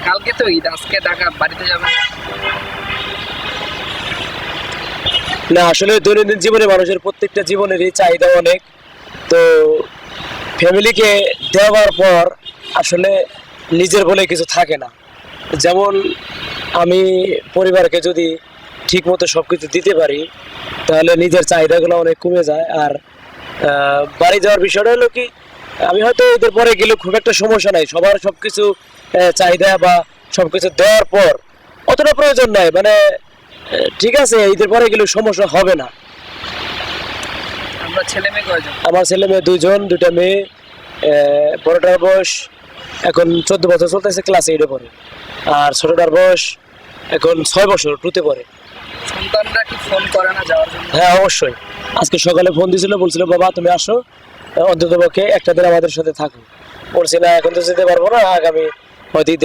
কালকে তো ঈদ, আজকে ঢাকা বাড়িতে যাবেন? না, আসলে দৈনন্দিন জীবনে মানুষের প্রত্যেকটা জীবনেরই চাহিদা অনেক। তো ফ্যামিলিকে দেওয়ার পর আসলে নিজের বলে কিছু থাকে না। যেমন আমি পরিবারকে যদি ঠিক মতো সব কিছু দিতে পারি, তাহলে নিজের চাহিদাগুলো অনেক কমে যায়। আর বাড়ি যাওয়ার বিষয়টা হলো কি, আমি হয়তো এদের পরে গেলে খুব একটা সমস্যা নাই, সবার সব কিছু চাহিদা বা সব কিছু দেওয়ার পর অতটা প্রয়োজন নাই, মানে ঠিক আছে, ঈদের পরে গেলে সমস্যা হবে না। আমরা ছেলে মেয়ে কয়জন? আমার ছেলে মেয়ে দুইজন, দুইটা মেয়ে। বড়টার বয়স এখন 14 বছর চলতেছে, ক্লাস 8-এ পড়ে। আর ছোটটার বয়স এখন 6 বছর, 2-তে পড়ে। সন্তানরা কি ফোন করে না যাওয়ার জন্য? হ্যাঁ, অবশ্যই। আজকে সকালে ফোন দিয়েছিল, বলছিল বাবা তুমি আসো, অন্তত পক্ষে একটা দিন আমাদের সাথে থাকো। বলছি না, এখন তো যেতে পারবো না, আগামী হয়তো ঈদের